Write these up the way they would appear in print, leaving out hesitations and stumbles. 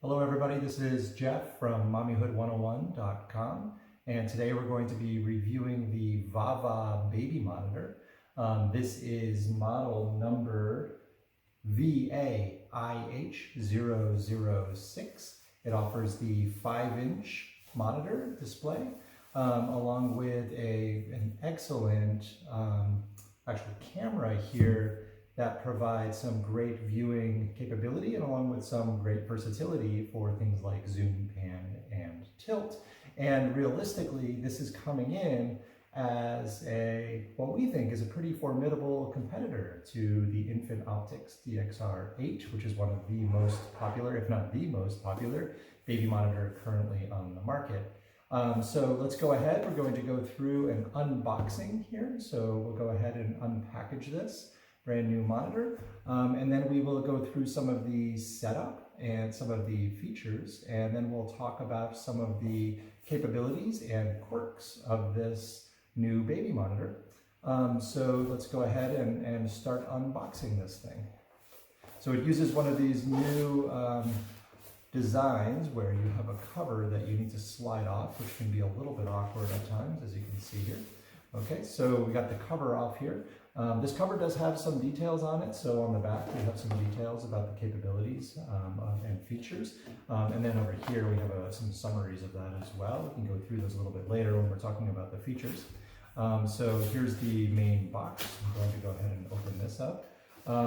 Hello everybody, this is Jeff from Mommyhood101.com, and today we're going to be reviewing the VAVA Baby Monitor. This is model number VAIH006. It offers the 5-inch monitor display along with an excellent actual camera here that provides some great viewing capability and along with some great versatility for things like zoom, pan, and tilt. And realistically, this is coming in as what we think is a pretty formidable competitor to the Infant Optics DXR8, which is one of the most popular, if not the most popular, baby monitor currently on the market. So let's go ahead. We're going to go through an unboxing here. So we'll go ahead and unpackage this brand new monitor, and then we will go through some of the setup and some of the features, and then we'll talk about some of the capabilities and quirks of this new baby monitor. So let's go ahead and start unboxing this thing. So it uses one of these new designs where you have a cover that you need to slide off, which can be a little bit awkward at times, as you can see here. Okay, so we got the cover off here. This cover does have some details on it, so on the back we have some details about the capabilities and features. And then over here we have some summaries of that as well. We can go through those a little bit later when we're talking about the features. So here's the main box. I'm going to go ahead and open this up.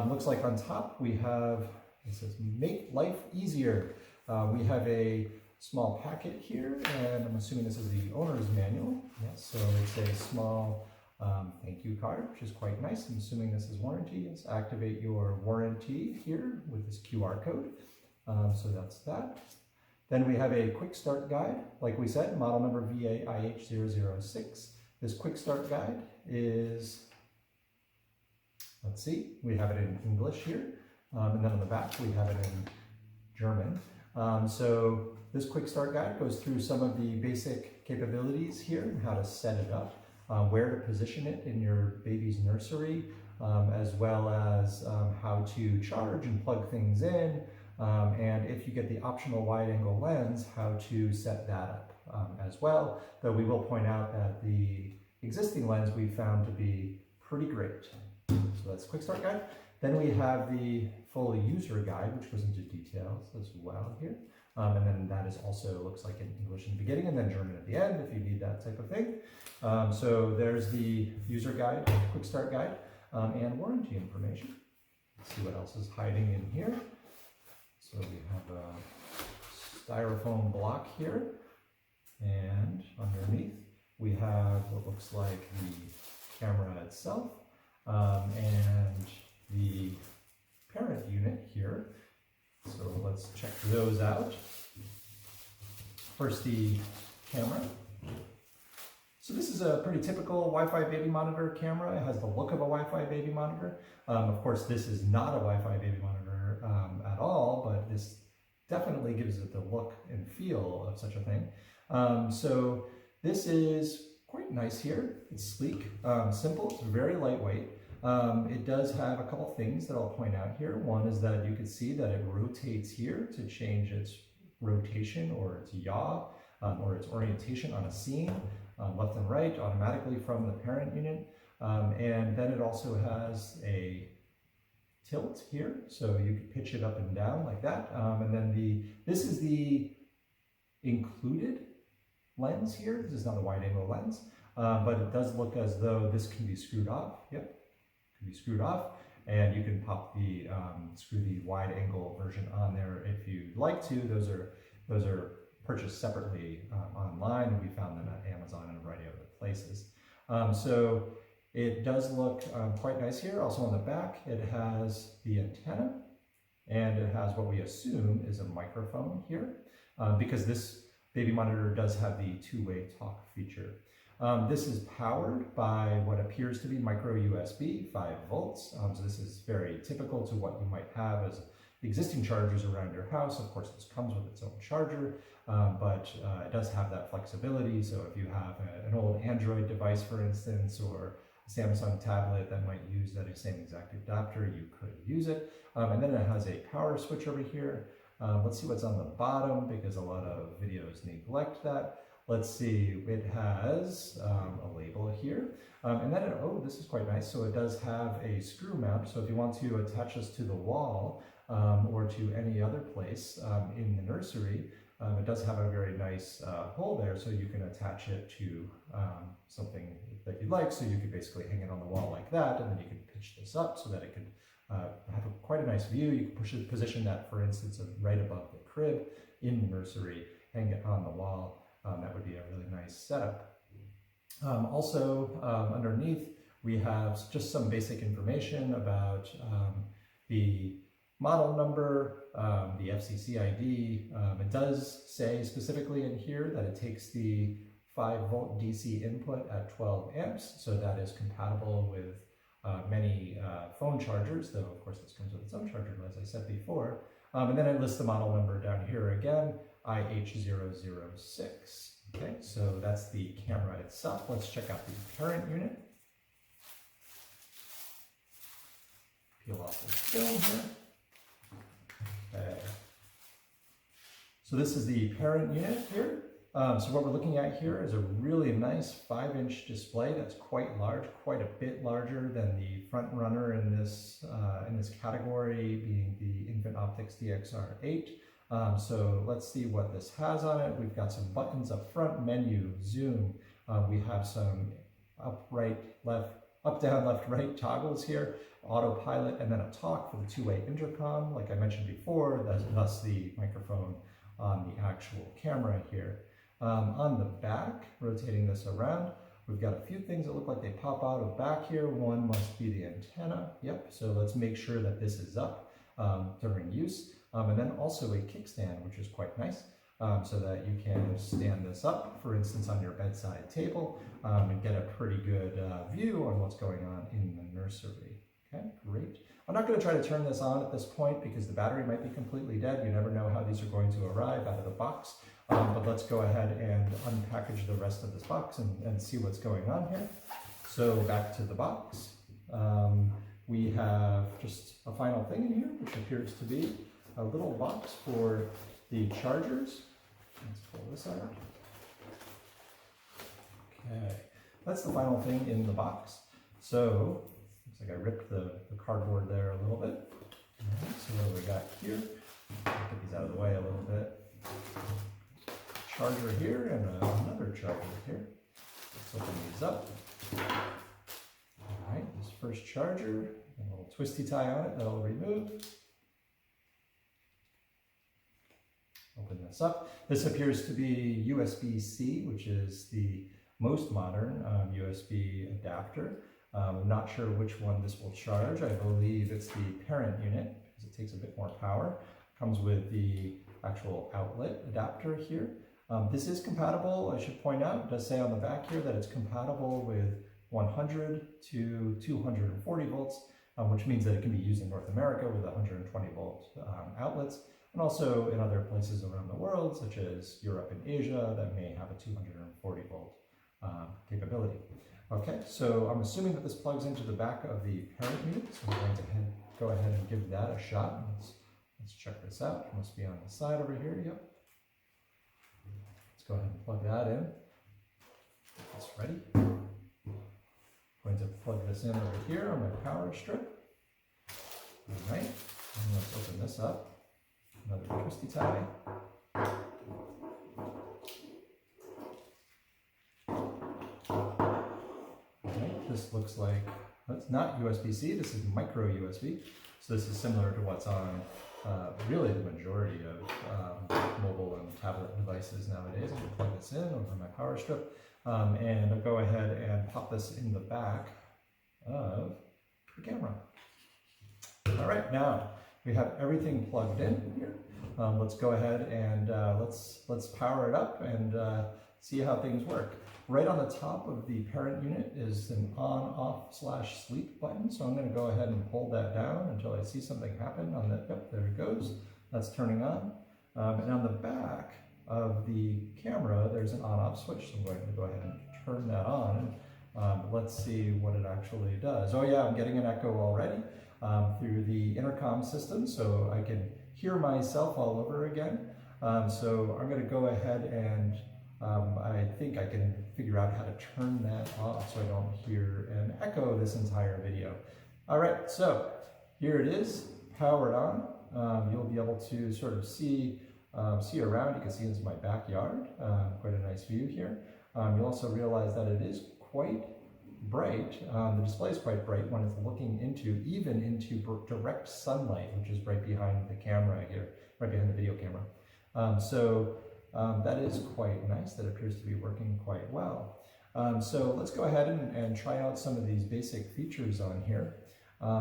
Looks like on top we have, it says, "Make life easier." We have a small packet here, and I'm assuming this is the owner's manual. Yes, so it's a small thank you card, which is quite nice. I'm assuming this is warranty. Let's activate your warranty here with this QR code. So that's that. Then we have a quick start guide. Like we said, model number VAIH006. This quick start guide is, let's see, we have it in English here. And then on the back, we have it in German. So this quick start guide goes through some of the basic capabilities here and how to set it up, where to position it in your baby's nursery, as well as how to charge and plug things in, and if you get the optional wide-angle lens, how to set that up as well, though we will point out that the existing lens we found to be pretty great. So that's quick start guide. Then we have the full user guide, which goes into details as well here. And then that is also looks like in English in the beginning and then German at the end if you need that type of thing. So there's the user guide, quick start guide, and warranty information. Let's see what else is hiding in here. So we have a styrofoam block here, and underneath we have what looks like the camera itself, and the parent unit here. So let's check those out. First, the camera. So this is a pretty typical Wi-Fi baby monitor camera. It has the look of a Wi-Fi baby monitor. Of course, this is not a Wi-Fi baby monitor at all, but this definitely gives it the look and feel of such a thing. So this is quite nice here. It's sleek, simple, it's very lightweight. It does have a couple things that I'll point out here. One is that you can see that it rotates here to change its rotation or its yaw or its orientation on a scene, left and right, automatically from the parent unit. And then it also has a tilt here, so you can pitch it up and down like that. And then this is the included lens here. This is not a wide-angle lens, but it does look as though this can be screwed off. Yep. Be screwed off, and you can pop the screw the wide angle version on there if you'd like to. Those are purchased separately online. We found them at Amazon and a variety of other places. So it does look quite nice here. Also on the back, it has the antenna, and it has what we assume is a microphone here, because this baby monitor does have the two-way talk feature. This is powered by what appears to be micro USB, 5 volts. So this is very typical to what you might have as existing chargers around your house. Of course, this comes with its own charger, but it does have that flexibility. So if you have an old Android device, for instance, or a Samsung tablet that might use that same exact adapter, you could use it. And then it has a power switch over here. Let's see what's on the bottom, because a lot of videos neglect that. Let's see, it has a label here. And then, oh, this is quite nice. So it does have a screw mount. So if you want to attach this to the wall or to any other place in the nursery, it does have a very nice hole there, so you can attach it to something that you'd like. So you could basically hang it on the wall like that, and then you can pitch this up so that it could have quite a nice view. You can position that, for instance, right above the crib in the nursery, hang it on the wall. That would be a really nice setup. Also, underneath, we have just some basic information about the model number, the FCC ID. It does say specifically in here that it takes the 5-volt DC input at 12 amps, so that is compatible with many phone chargers, though of course this comes with its own charger, as I said before. And then it lists the model number down here again, IH006. Okay, so that's the camera itself. Let's check out the parent unit. Peel off the film here. Okay. So this is the parent unit here. So what we're looking at here is a really nice 5-inch display that's quite large, quite a bit larger than the front runner in this category, being the Infant Optics DXR8. So let's see what this has on it. We've got some buttons up front, menu, zoom. We have some up, down, left, right toggles here, autopilot, and then a talk for the two-way intercom, like I mentioned before, thus the microphone on the actual camera here. On the back, rotating this around, we've got a few things that look like they pop out of back here. One must be the antenna. Yep, so let's make sure that this is up during use. And then also a kickstand, which is quite nice, so that you can stand this up, for instance, on your bedside table, and get a pretty good view on what's going on in the nursery. Okay, great. I'm not going to try to turn this on at this point because the battery might be completely dead. You never know how these are going to arrive out of the box. But let's go ahead and unpackage the rest of this box and see what's going on here. So back to the box. We have just a final thing in here, which appears to be a little box for the chargers. Let's pull this out. Okay, that's the final thing in the box. So, looks like I ripped the cardboard there a little bit. Right, so what do we got here? Get these out of the way a little bit. Charger here and another charger here. Let's open these up. All right, this first charger, a little twisty tie on it that I'll remove. Open this up. This appears to be USB-C, which is the most modern USB adapter. I'm not sure which one this will charge. I believe it's the parent unit because it takes a bit more power. Comes with the actual outlet adapter here. This is compatible, I should point out. It does say on the back here that it's compatible with 100 to 240 volts, which means that it can be used in North America with 120 volt outlets, and also in other places around the world, such as Europe and Asia, that may have a 240 volt capability. Okay, so I'm assuming that this plugs into the back of the parent unit, so I'm going to go ahead and give that a shot. Let's check this out. It must be on the side over here. Yep. Let's go ahead and plug that in. It's ready. I'm going to plug this in over here on my power strip. All right, and let's open this up. Another twisty tie. Okay, this looks like, that's not USB-C, this is micro USB. So this is similar to what's on really the majority of mobile and tablet devices nowadays. I'm going to plug this in over my power strip and I'll go ahead and pop this in the back of the camera. All right, now we have everything plugged in here. Let's go ahead and let's power it up and see how things work. Right on the top of the parent unit is an on/off/sleep button. So I'm going to go ahead and hold that down until I see something happen on the, yep, there it goes. That's turning on. And on the back of the camera, there's an on/off switch. So I'm going to go ahead and turn that on. Let's see what it actually does. Oh yeah, I'm getting an echo already through the intercom system. So I can hear myself all over again. So I'm going to go ahead and I think I can figure out how to turn that off so I don't hear an echo this entire video. All right, so here it is, powered on. You'll be able to sort of see around. You can see into my backyard. Quite a nice view here. You'll also realize that it is quite bright. The display is quite bright when it's looking even into direct sunlight, which is right behind the camera here, right behind the video camera. That is quite nice. That appears to be working quite well. So let's go ahead and try out some of these basic features on here.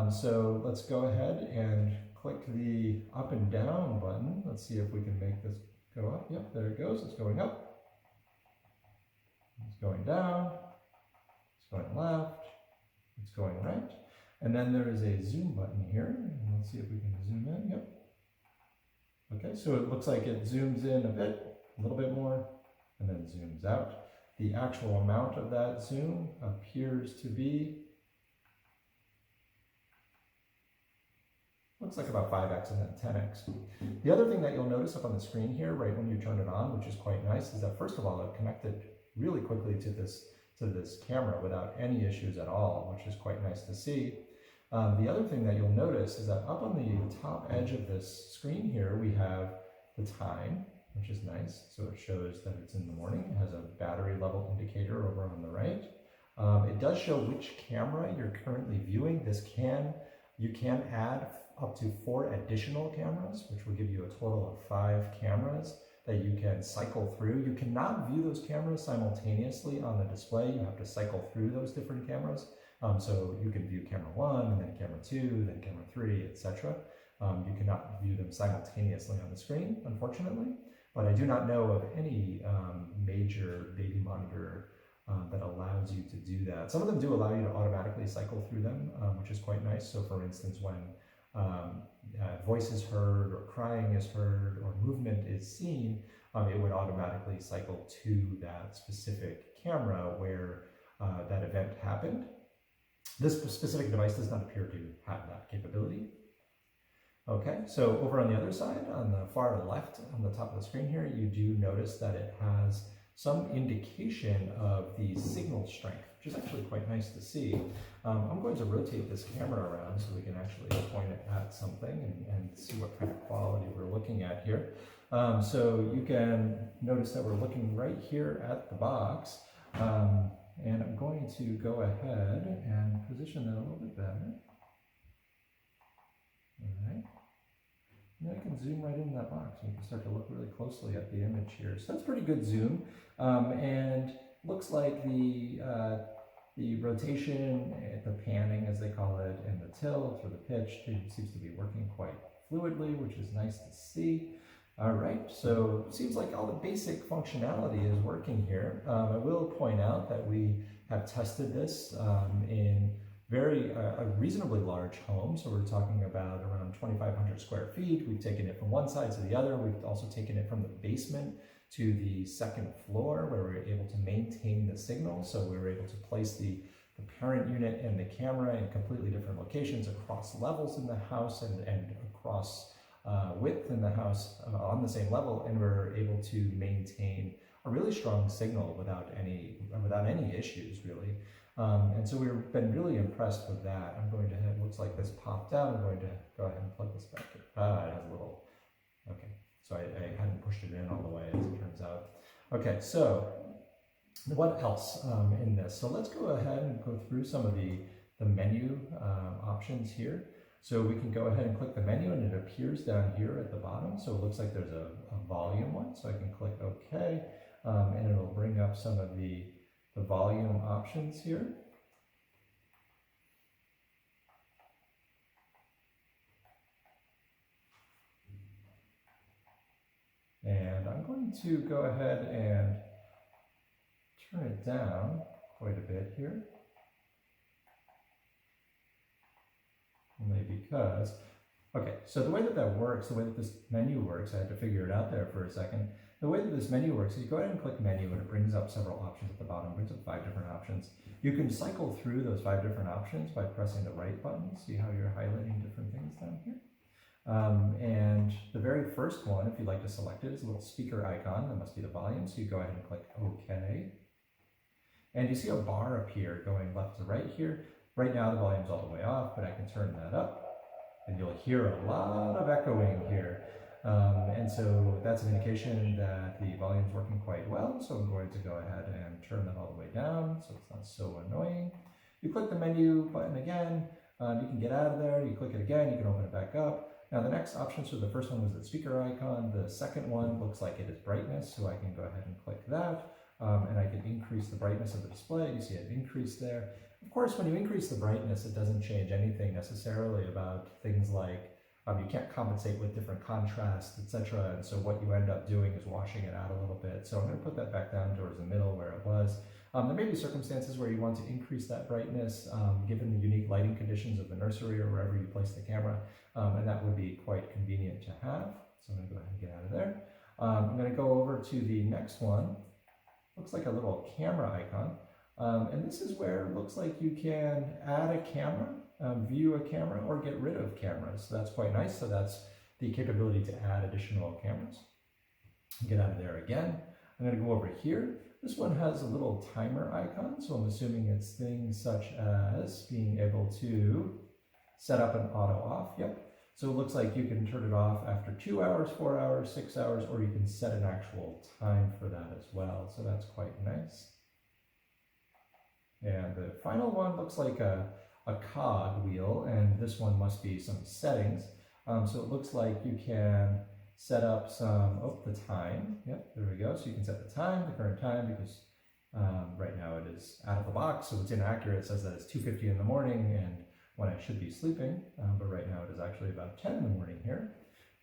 So let's go ahead and click the up and down button. Let's see if we can make this go up. Yep, there it goes. It's going up. It's going down. It's going left. It's going right. And then there is a zoom button here. And let's see if we can zoom in. Yep. Okay, so it looks like it zooms in a little bit more, and then zooms out. The actual amount of that zoom appears to be, looks like about 5x and then 10x. The other thing that you'll notice up on the screen here, right when you turn it on, which is quite nice, is that first of all, it connected really quickly to this camera without any issues at all, which is quite nice to see. The other thing that you'll notice is that up on the top edge of this screen here, we have the time, which is nice. So it shows that it's in the morning. It has a battery level indicator over on the right. It does show which camera you're currently viewing. You can add up to 4 additional cameras, which will give you a total of 5 cameras that you can cycle through. You cannot view those cameras simultaneously on the display. You have to cycle through those different cameras. So you can view camera 1, and then camera 2, then camera 3, etc. You cannot view them simultaneously on the screen, unfortunately. But I do not know of any major baby monitor that allows you to do that. Some of them do allow you to automatically cycle through them, which is quite nice. So for instance, when voice is heard, or crying is heard, or movement is seen, it would automatically cycle to that specific camera where that event happened. This specific device does not appear to have that capability. Okay, so over on the other side, on the far left, on the top of the screen here, you do notice that it has some indication of the signal strength, which is actually quite nice to see. I'm going to rotate this camera around so we can actually point it at something and see what kind of quality we're looking at here. So you can notice that we're looking right here at the box. And I'm going to go ahead and position that a little bit better. All right. And I can zoom right in that box. You can start to look really closely at the image here. So that's pretty good zoom. And looks like the rotation, the panning as they call it, and the tilt or the pitch seems to be working quite fluidly, which is nice to see. All right, so it seems like all the basic functionality is working here. I will point out that we have tested this in a reasonably large home. So we're talking about around 2,500 square feet. We've taken it from one side to the other. We've also taken it from the basement to the second floor where we're able to maintain the signal. So we were able to place the parent unit and the camera in completely different locations across levels in the house and across width in the house on the same level, and we're able to maintain a really strong signal without any issues really. And so we've been really impressed with that. I'm going to have, looks like this popped out. I'm going to go ahead and plug this back in. It has a little, okay. So I hadn't pushed it in all the way as it turns out. Okay, so what else in this? So let's go ahead and go through some of the menu options here. So we can go ahead and click the menu, and it appears down here at the bottom. So it looks like there's a volume one. So I can click OK, and it'll bring up some of the volume options here. And I'm going to go ahead and turn it down quite a bit here. Only because, okay, so the way that works, the way that this menu works, I had to figure it out there for a second. The way that this menu works is you go ahead and click menu, and it brings up several options at the bottom. It brings up 5 different options. You can cycle through those 5 different options by pressing the right button. See how you're highlighting different things down here? And the very first one, if you'd like to select it, is a little speaker icon. That must be the volume, so you go ahead and click OK. And you see a bar appear going left to right here. Right now the volume's all the way off, but I can turn that up, and you'll hear a lot of echoing here. And so that's an indication that the volume's working quite well, so I'm going to go ahead and turn that all the way down so it's not so annoying. You click the menu button again, you can get out of there, you click it again, you can open it back up. Now the next option, so the first one was the speaker icon, the second one looks like it is brightness, so I can go ahead and click that, and I can increase the brightness of the display. You see it increased there. Of course, when you increase the brightness, it doesn't change anything necessarily about things like you can't compensate with different contrast, etc. And so what you end up doing is washing it out a little bit. So I'm going to put that back down towards the middle where it was. There may be circumstances where you want to increase that brightness given the unique lighting conditions of the nursery or wherever you place the camera, and that would be quite convenient to have. So I'm going to go ahead and get out of there. I'm going to go over to the next one. Looks like a little camera icon. And this is where it looks like you can add a camera, view a camera, or get rid of cameras. So that's quite nice. So that's the capability to add additional cameras. Get out of there again. I'm going to go over here. This one has a little timer icon, so I'm assuming it's things such as being able to set up an auto off. Yep. So it looks like you can turn it off after 2 hours, 4 hours, 6 hours, or you can set an actual time for that as well. So that's quite nice. And the final one looks like a cog wheel, and this one must be some settings. So it looks like you can set up some, the time. Yep, there we go. So you can set the time, the current time, because right now it is out of the box, so it's inaccurate. It says that it's 2:50 in the morning and when I should be sleeping, but right now it is actually about 10 in the morning here.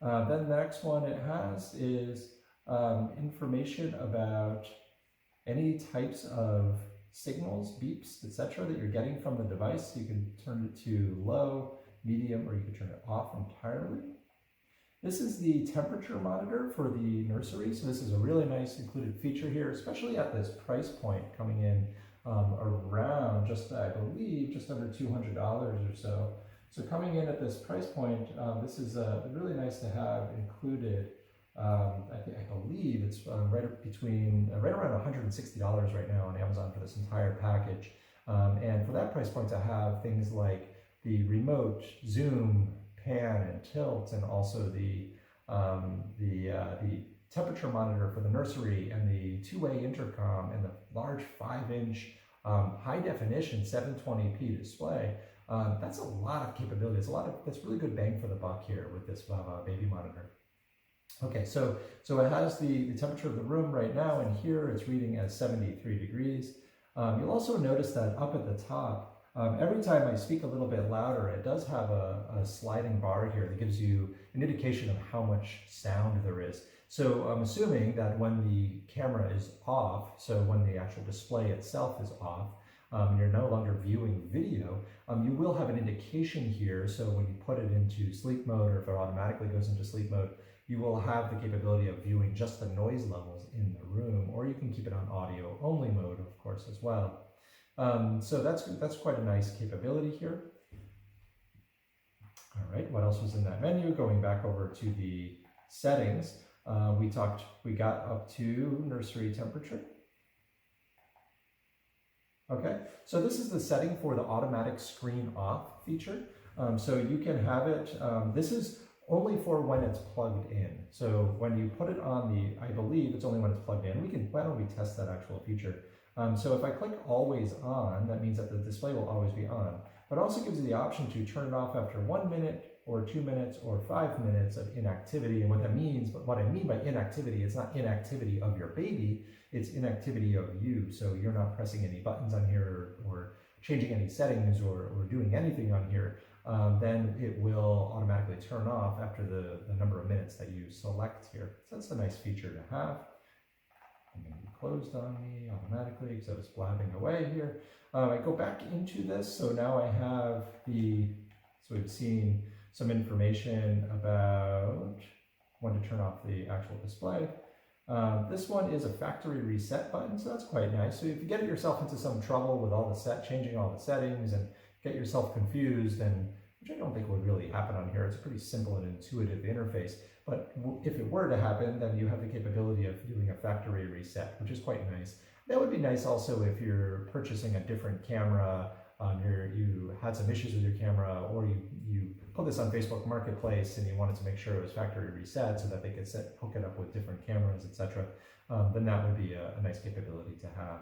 Then the next one it has is information about any types of signals, beeps, etc. that you're getting from the device. You can turn it to low, medium, or you can turn it off entirely. This is the temperature monitor for the nursery. So this is a really nice included feature here, especially at this price point, coming in around just, I believe, just under $200 or so. So coming in at this price point, this is really nice to have included. I believe it's right around $160 right now on Amazon for this entire package. And for that price point to have things like the remote, zoom, pan, and tilt, and also the temperature monitor for the nursery, and the two-way intercom, and the large 5-inch high definition 720p display. That's a lot of capabilities. That's really good bang for the buck here with this VAVA Baby Monitor. Okay, so it has the temperature of the room right now, and here it's reading as 73 degrees. You'll also notice that up at the top, every time I speak a little bit louder, it does have a sliding bar here that gives you an indication of how much sound there is. So I'm assuming that when the camera is off, so when the actual display itself is off, and you're no longer viewing video, you will have an indication here. So when you put it into sleep mode, or if it automatically goes into sleep mode, you will have the capability of viewing just the noise levels in the room, or you can keep it on audio only mode, of course, as well. So that's quite a nice capability here. All right, what else was in that menu? Going back over to the settings, we got up to nursery temperature. Okay, so this is the setting for the automatic screen off feature. So you can have it, this is only for when it's plugged in. So when you put it on I believe it's only when it's plugged in. Why don't we test that actual feature? So if I click always on, that means that the display will always be on. But it also gives you the option to turn it off after 1 minute, or 2 minutes, or 5 minutes of inactivity. And what that means, but what I mean by inactivity, it's not inactivity of your baby, it's inactivity of you. So you're not pressing any buttons on here, or changing any settings, or doing anything on here. Then it will automatically turn off after the number of minutes that you select here. So that's a nice feature to have. I'm going to be closed on me automatically because I was blabbing away here. I go back into this, so now I have so we've seen some information about when to turn off the actual display. This one is a factory reset button, so that's quite nice. So if you get yourself into some trouble with changing all the settings, and get yourself confused and which I don't think would really happen on here. It's a pretty simple and intuitive interface, but if it were to happen, then you have the capability of doing a factory reset, which is quite nice. That would be nice also if you're purchasing a different camera, you had some issues with your camera, or you put this on Facebook Marketplace and you wanted to make sure it was factory reset so that they could hook it up with different cameras, etc. Then that would be a nice capability to have.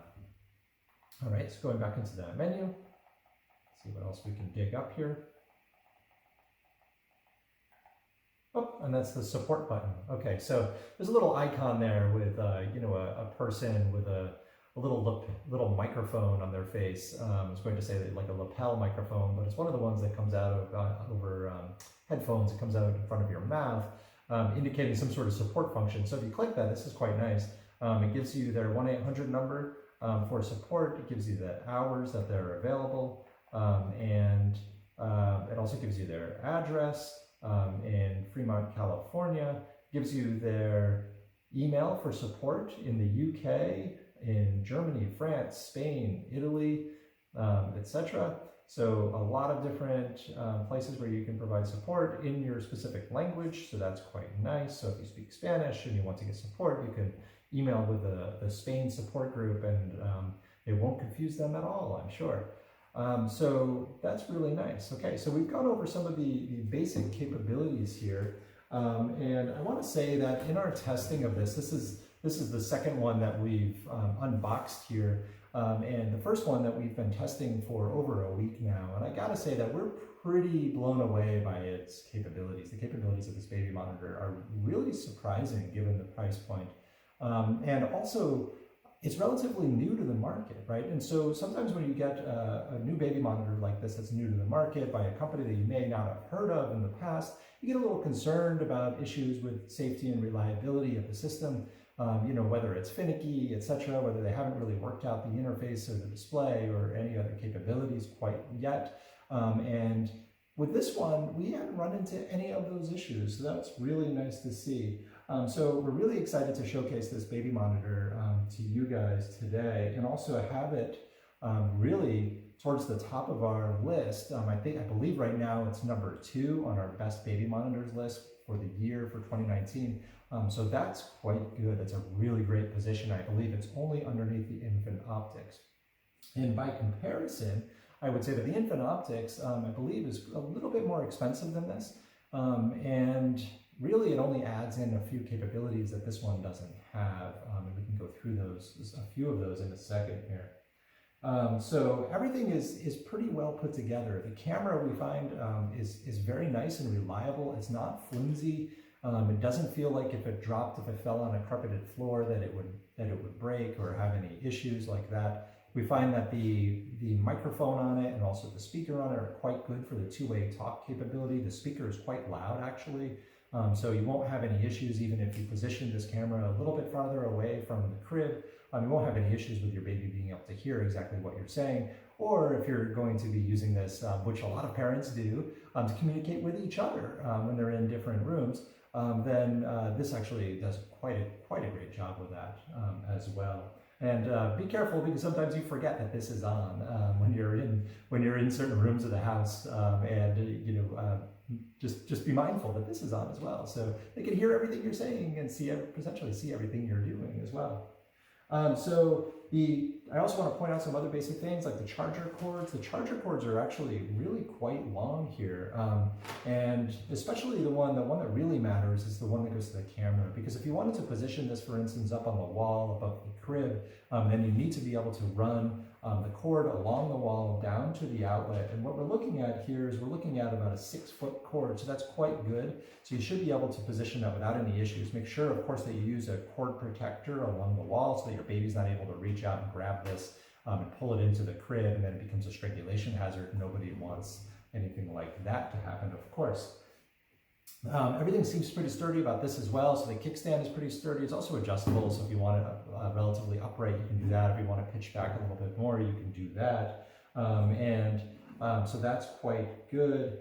All right, so going back into the menu, let's see what else we can dig up here. Oh, and that's the support button. Okay, so there's a little icon there with a person with a little microphone on their face. I was going to say that like a lapel microphone, but it's one of the ones that comes out of over headphones. It comes out in front of your mouth, indicating some sort of support function. So if you click that, this is quite nice. It gives you their 1-800 number for support. It gives you the hours that they're available, and it also gives you their address in Fremont, California. Gives you their email for support in the UK, in Germany, France, Spain, Italy, etc. So a lot of different places where you can provide support in your specific language, so that's quite nice. So if you speak Spanish and you want to get support, you can email with the Spain support group, and it won't confuse them at all, I'm sure. So that's really nice. Okay, so we've gone over some of the basic capabilities here, and I want to say that in our testing of this is the second one that we've unboxed here, and the first one that we've been testing for over a week now. And I gotta say that we're pretty blown away by its capabilities. The capabilities of this baby monitor are really surprising given the price point. And also, it's relatively new to the market, right? And so sometimes when you get a new baby monitor like this that's new to the market by a company that you may not have heard of in the past, you get a little concerned about issues with safety and reliability of the system. Whether it's finicky, etc., whether they haven't really worked out the interface or the display or any other capabilities quite yet. And with this one, we haven't run into any of those issues, so that's really nice to see. So we're really excited to showcase this baby monitor to you guys today, and also have it really towards the top of our list. I believe right now it's number 2 on our best baby monitors list for the year for 2019. So that's quite good. That's a really great position. I believe it's only underneath the infant optics. And by comparison, I would say that the infant optics, I believe, is a little bit more expensive than this. And really it only adds in a few capabilities that this one doesn't have. And we can go through those, a few of those in a second here. So everything is pretty well put together. The camera we find is very nice and reliable. It's not flimsy. It doesn't feel like if it fell on a carpeted floor that it would break or have any issues like that. We find that the microphone on it and also the speaker on it are quite good for the two-way talk capability. The speaker is quite loud actually, so you won't have any issues even if you position this camera a little bit farther away from the crib. You won't have any issues with your baby being able to hear exactly what you're saying, or if you're going to be using this, which a lot of parents do, to communicate with each other when they're in different rooms. Then this actually does quite a great job with that as well. And be careful, because sometimes you forget that this is on when you're in certain rooms of the house, just be mindful that this is on as well, so they can hear everything you're saying and potentially see everything you're doing as well. I also want to point out some other basic things like the charger cords. The charger cords are actually really quite long here, and especially the one that really matters is the one that goes to the camera, because if you wanted to position this, for instance, up on the wall above the crib, then you need to be able to run the cord along the wall down to the outlet. And what we're looking at here is we're looking at about a 6-foot cord, so that's quite good. So you should be able to position that without any issues. Make sure, of course, that you use a cord protector along the wall so that your baby's not able to reach out and grab this and pull it into the crib, and then it becomes a strangulation hazard. Nobody wants anything like that to happen, of course. Everything seems pretty sturdy about this as well. So the kickstand is pretty sturdy. It's also adjustable, so if you want it relatively upright, you can do that. If you want to pitch back a little bit more, you can do that. So that's quite good.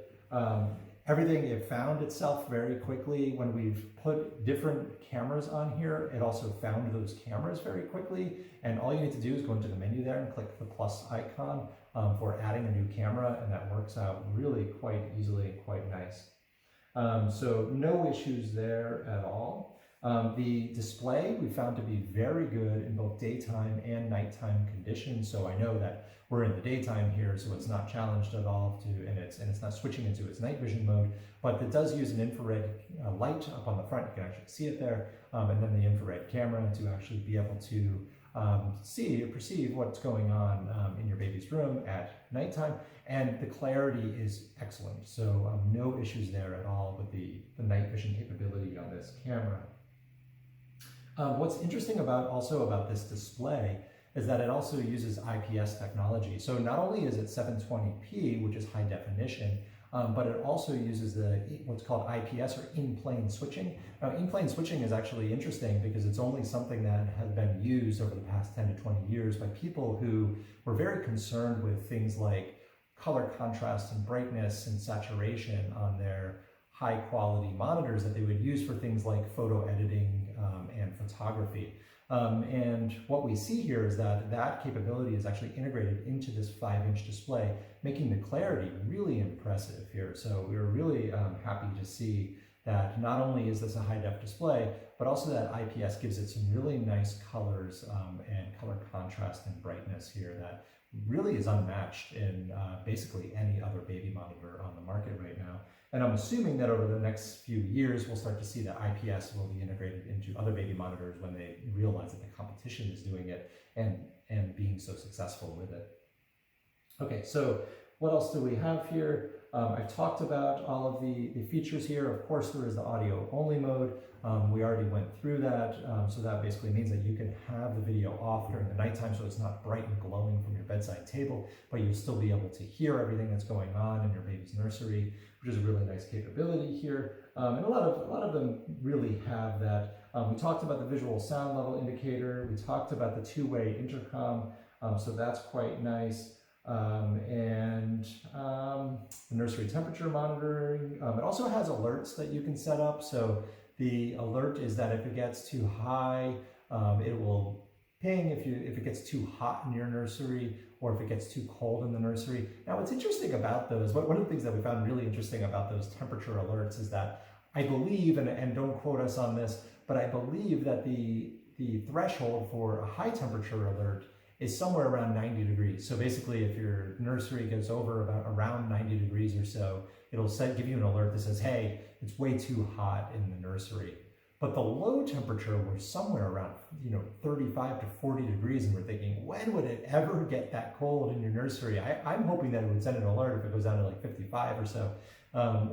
Everything, it found itself very quickly. When we've put different cameras on here, it also found those cameras very quickly. And all you need to do is go into the menu there and click the plus icon for adding a new camera, and that works out really quite easily and quite nice. So no issues there at all. The display we found to be very good in both daytime and nighttime conditions. So I know that we're in the daytime here, so it's not challenged at all and it's not switching into its night vision mode, but it does use an infrared light up on the front. You can actually see it there, and then the infrared camera to actually be able to see or perceive what's going on in your baby's room at nighttime, and the clarity is excellent. So no issues there at all with the night vision capability on this camera. What's interesting about this display is that it also uses IPS technology. So not only is it 720p, which is high definition, but it also uses what's called IPS, or in-plane switching. Now, in-plane switching is actually interesting because it's only something that has been used over the past 10 to 20 years by people who were very concerned with things like color contrast and brightness and saturation on their high-quality monitors that they would use for things like photo editing and photography. And what we see here is that capability is actually integrated into this 5-inch display, making the clarity really impressive here. So we were really happy to see that not only is this a high-def display, but also that IPS gives it some really nice colors and color contrast and brightness here that really is unmatched in basically any other baby monitor on the market right now. And I'm assuming that over the next few years, we'll start to see that IPS will be integrated into other baby monitors when they realize that the competition is doing it and being so successful with it. Okay, so what else do we have here? I've talked about all of the features here. Of course, there is the audio only mode. We already went through that. So that basically means that you can have the video off during the nighttime so it's not bright and glowing from your bedside table, but you'll still be able to hear everything that's going on in your baby's nursery, which is a really nice capability here. And a lot of them really have that. We talked about the visual sound level indicator. We talked about the two-way intercom. So that's quite nice. The nursery temperature monitoring. It also has alerts that you can set up. So the alert is that if it gets too high, it will ping if it gets too hot in your nursery, or if it gets too cold in the nursery. Now, what's interesting about those, one of the things that we found really interesting about those temperature alerts is that I believe, and don't quote us on this, but I believe that the threshold for a high temperature alert is somewhere around 90 degrees. So basically, if your nursery goes over around 90 degrees or so, it'll give you an alert that says, hey, it's way too hot in the nursery. But the low temperature was somewhere around 35 to 40 degrees, and we're thinking, when would it ever get that cold in your nursery? I'm hoping that it would send an alert if it goes down to like 55 or so,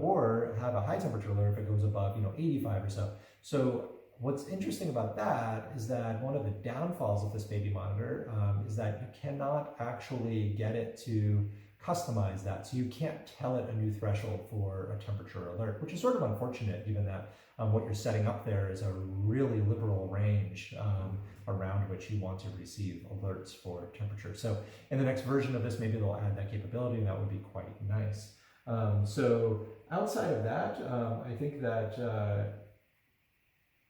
or have a high temperature alert if it goes above 85 or so. So what's interesting about that is that one of the downfalls of this baby monitor is that you cannot actually get it to customize that. So you can't tell it a new threshold for a temperature alert, which is sort of unfortunate, given that what you're setting up there is a really liberal range around which you want to receive alerts for temperature. So in the next version of this, maybe they'll add that capability, and that would be quite nice. So outside of that, I think that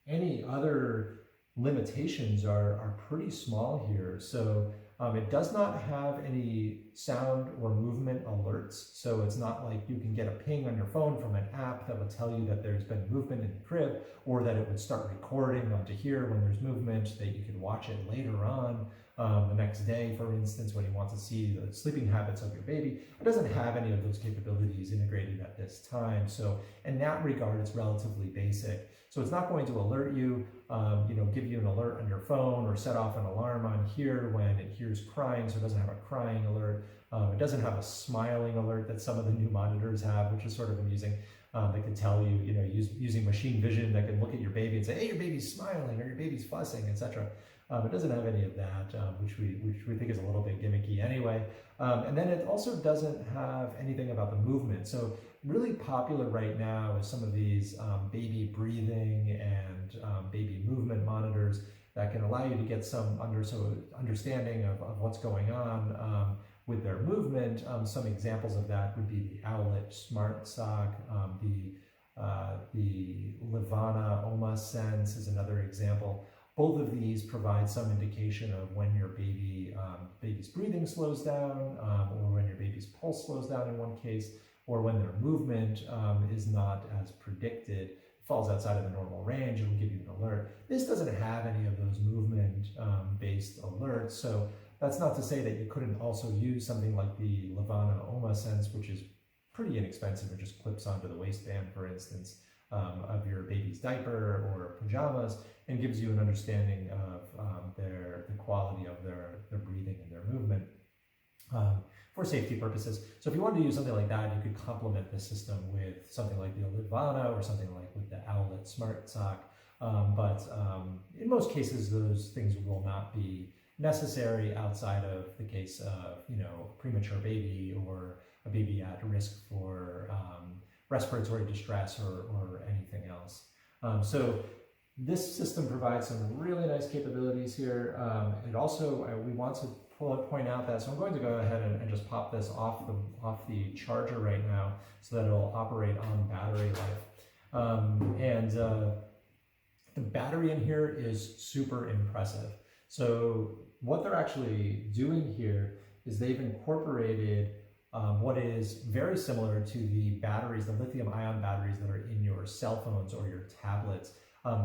any other limitations are pretty small here. So it does not have any sound or movement alerts. So it's not like you can get a ping on your phone from an app that would tell you that there's been movement in the crib, or that it would start recording onto here when there's movement, that you can watch it later on the next day, for instance, when you want to see the sleeping habits of your baby. It doesn't have any of those capabilities integrated at this time. So in that regard, it's relatively basic. So it's not going to alert you, give you an alert on your phone or set off an alarm on here when it hears crying, so it doesn't have a crying alert. It doesn't have a smiling alert that some of the new monitors have, which is sort of amusing. They can tell you, using machine vision, that can look at your baby and say, hey, your baby's smiling or your baby's fussing, etc. It doesn't have any of that, which we think is a little bit gimmicky anyway. And then it also doesn't have anything about the movement. So really popular right now is some of these baby breathing and baby movement monitors that can allow you to get some understanding of what's going on with their movement. Some examples of that would be the Owlet Smart Sock, the Levana Oma Sense is another example. Both of these provide some indication of when your baby's breathing slows down, or when your baby's pulse slows down in one case, or when their movement is not as predicted, falls outside of the normal range, it'll give you an alert. This doesn't have any of those movement-based alerts, so that's not to say that you couldn't also use something like the VAVA Sense, which is pretty inexpensive. It just clips onto the waistband, for instance, of your baby's diaper or pajamas, and gives you an understanding of the quality of their breathing and their movement for safety purposes. So if you wanted to use something like that, you could complement the system with something like the Olivana or something like with the Owlet Smart Sock. But in most cases, those things will not be necessary outside of the case of, premature baby or a baby at risk for respiratory distress or anything else. So this system provides some really nice capabilities here. It also, we want to point out that, so I'm going to go ahead and just pop this off the charger right now so that it'll operate on battery life. The battery in here is super impressive. So what they're actually doing here is they've incorporated what is very similar to the batteries, the lithium-ion batteries that are in your cell phones or your tablets.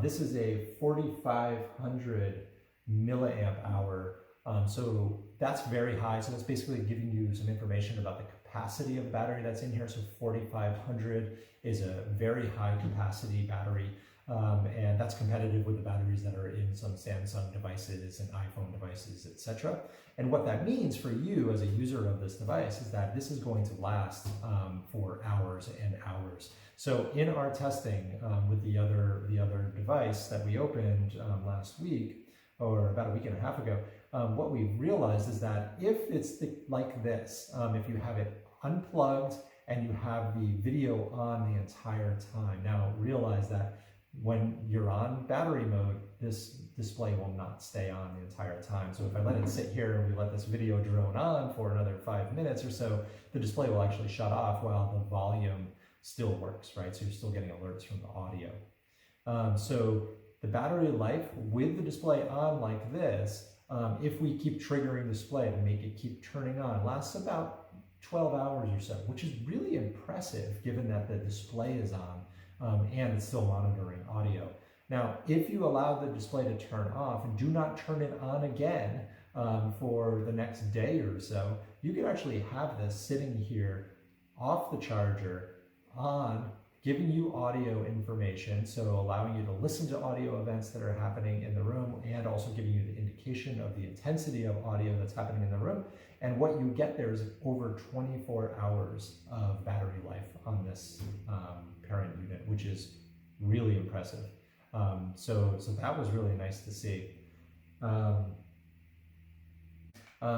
This is a 4,500 milliamp hour. So that's very high. So that's basically giving you some information about the capacity of the battery that's in here. So 4,500 is a very high capacity battery. And that's competitive with the batteries that are in some Samsung devices and iPhone devices, etc. And what that means for you as a user of this device is that this is going to last for hours and hours. So in our testing with the other device that we opened last week, or about a week and a half ago, what we realized is that if it's like this, if you have it unplugged and you have the video on the entire time, now realize that when you're on battery mode, this display will not stay on the entire time. So if I let it sit here and we let this video drone on for another 5 minutes or so, the display will actually shut off while the volume still works, right? So you're still getting alerts from the audio. So the battery life with the display on like this, if we keep triggering the display to make it keep turning on, lasts about 12 hours or so, which is really impressive given that the display is on. And it's still monitoring audio. Now, if you allow the display to turn off and do not turn it on again for the next day or so, you can actually have this sitting here off the charger on, giving you audio information, so allowing you to listen to audio events that are happening in the room and also giving you the indication of the intensity of audio that's happening in the room. And what you get there is over 24 hours of battery life on this parent unit, which is really impressive. So that was really nice to see.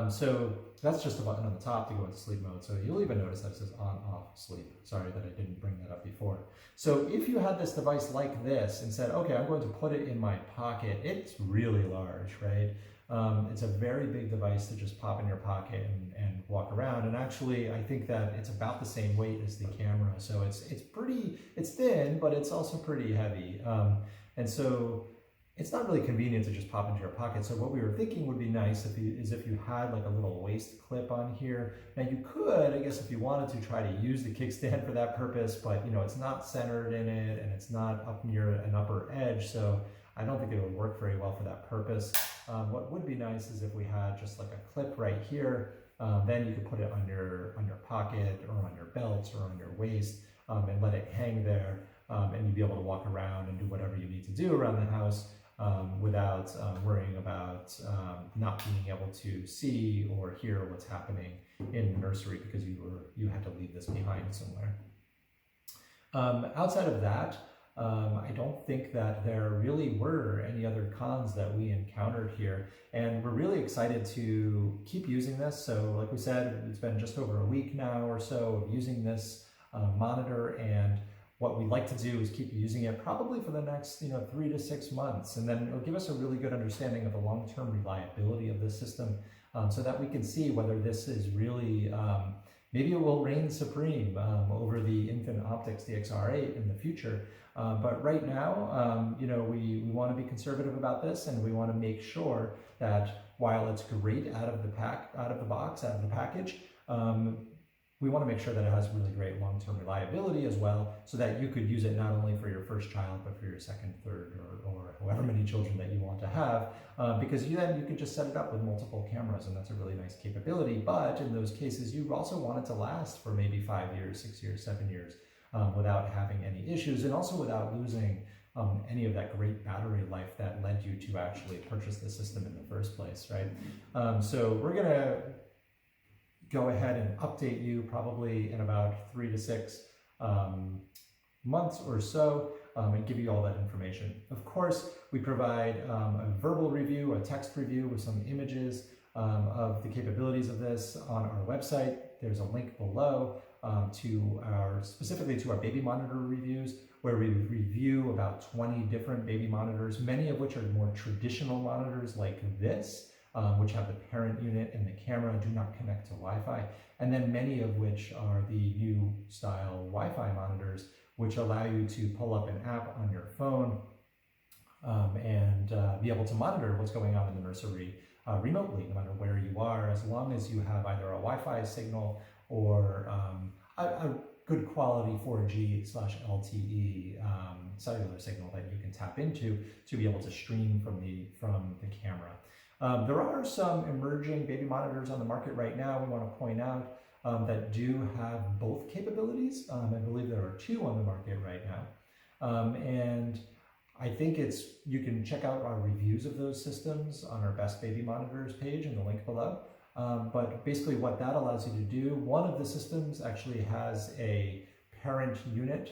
So that's just a button on the top to go into sleep mode. So you'll even notice that it says on, off, sleep. Sorry that I didn't bring that up before. So if you had this device like this and said, okay, I'm going to put it in my pocket, it's really large, right? It's a very big device to just pop in your pocket and walk around. And actually, I think that it's about the same weight as the camera. So it's thin, but it's also pretty heavy. And so it's not really convenient to just pop into your pocket. So what we were thinking would be nice if you had like a little waist clip on here. Now you could, I guess, if you wanted to, try to use the kickstand for that purpose, but it's not centered in it and it's not up near an upper edge. So I don't think it would work very well for that purpose. What would be nice is if we had just like a clip right here, then you could put it on your pocket or on your belt or on your waist and let it hang there, and you'd be able to walk around and do whatever you need to do around the house without worrying about not being able to see or hear what's happening in the nursery because you had to leave this behind somewhere. Outside of that, I don't think that there really were any other cons that we encountered here, and we're really excited to keep using this. So like we said, it's been just over a week now or so of using this monitor, and what we'd like to do is keep using it probably for the next 3 to 6 months, and then it'll give us a really good understanding of the long-term reliability of the system, so that we can see whether this is really maybe it will reign supreme over the infant optics DXR8 in the future. But right now, you know, we want to be conservative about this, and we want to make sure that while it's great out of the package, we want to make sure that it has really great long-term reliability as well, so that you could use it not only for your first child, but for your second, third, or however many children that you want to have, because then you could just set it up with multiple cameras, and that's a really nice capability. But in those cases, you also want it to last for maybe 5 years, 6 years, 7 years, without having any issues, and also without losing any of that great battery life that led you to actually purchase the system in the first place, right? So we're gonna go ahead and update you probably in about 3 to 6 months or so, and give you all that information. Of course, we provide a verbal review, a text review with some images of the capabilities of this on our website. There's a link below specifically to our baby monitor reviews, where we review about 20 different baby monitors, many of which are more traditional monitors like this, which have the parent unit and the camera do not connect to Wi-Fi, and then many of which are the new style Wi-Fi monitors, which allow you to pull up an app on your phone and be able to monitor what's going on in the nursery remotely, no matter where you are, as long as you have either a Wi-Fi signal or a good quality 4G/LTE cellular signal that you can tap into to be able to stream from the camera. There are some emerging baby monitors on the market right now, we want to point out, that do have both capabilities. I believe there are 2 on the market right now. And I think you can check out our reviews of those systems on our Best Baby Monitors page in the link below. But basically what that allows you to do, one of the systems actually has a parent unit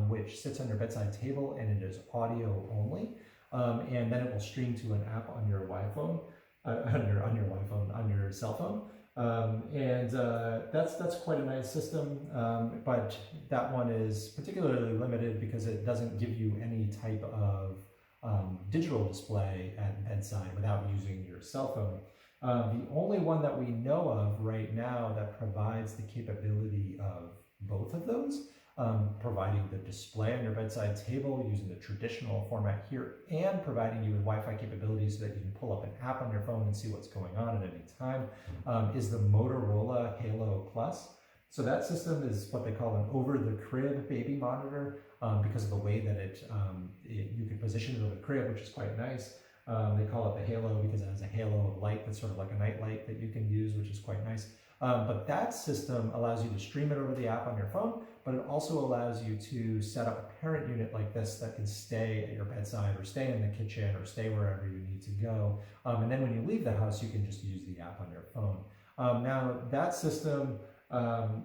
which sits on your bedside table, and it is audio only. And then it will stream to an app on your Wi-Fi, on your cell phone, and that's quite a nice system. But that one is particularly limited because it doesn't give you any type of digital display at bedside without using your cell phone. The only one that we know of right now that provides the capability of both of those, providing the display on your bedside table using the traditional format here, and providing you with Wi-Fi capabilities so that you can pull up an app on your phone and see what's going on at any time, is the Motorola Halo Plus. So that system is what they call an over-the-crib baby monitor, because of the way that you can position it over the crib, which is quite nice. They call it the Halo because it has a halo of light that's sort of like a night light that you can use, which is quite nice. But that system allows you to stream it over the app on your phone, but it also allows you to set up a parent unit like this that can stay at your bedside or stay in the kitchen or stay wherever you need to go. And then when you leave the house, you can just use the app on your phone. Now that system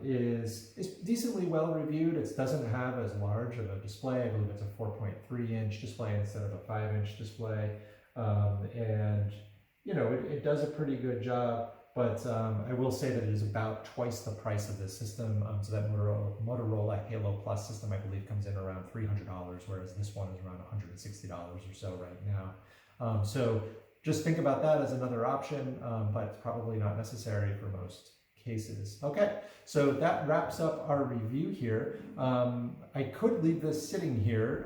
is decently well reviewed. It doesn't have as large of a display. I believe it's a 4.3-inch display instead of a 5-inch display. And you know, it does a pretty good job. But I will say that it is about twice the price of this system. So that Motorola Halo Plus system, I believe, comes in around $300, whereas this one is around $160 or so right now. So just think about that as another option, but probably not necessary for most cases. Okay, so that wraps up our review here. I could leave this sitting here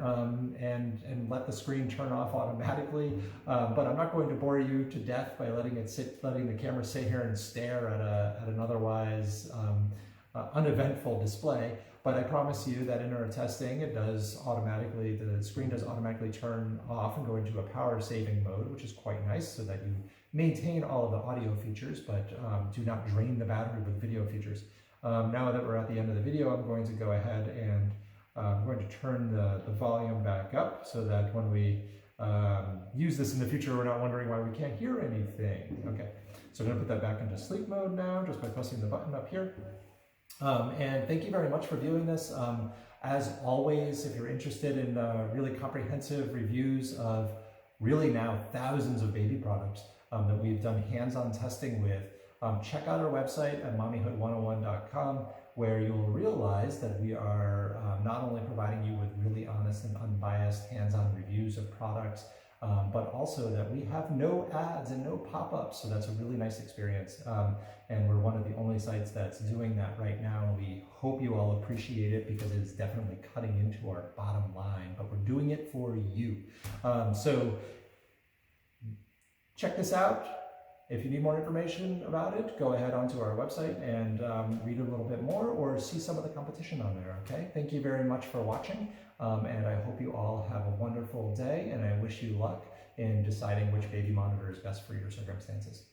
and let the screen turn off automatically, but I'm not going to bore you to death by letting the camera sit here and stare at an otherwise uneventful display. But I promise you that in our testing, the screen does automatically turn off and go into a power saving mode, which is quite nice, so that you maintain all of the audio features, but do not drain the battery with video features. Now that we're at the end of the video, I'm going to go ahead and I'm going to turn the volume back up so that when we use this in the future, we're not wondering why we can't hear anything. Okay, so I'm going to put that back into sleep mode now, just by pressing the button up here. And thank you very much for viewing this. As always, if you're interested in really comprehensive reviews of really now thousands of baby products that we've done hands-on testing with, check out our website at Mommyhood101.com, where you'll realize that we are not only providing you with really honest and unbiased hands-on reviews of products, but also that we have no ads and no pop-ups, so that's a really nice experience. And we're one of the only sites that's doing that right now. We hope you all appreciate it because it's definitely cutting into our bottom line, but we're doing it for you. So check this out. If you need more information about it, go ahead onto our website and read a little bit more or see some of the competition on there, okay? Thank you very much for watching, and I hope you all have a wonderful day, and I wish you luck in deciding which baby monitor is best for your circumstances.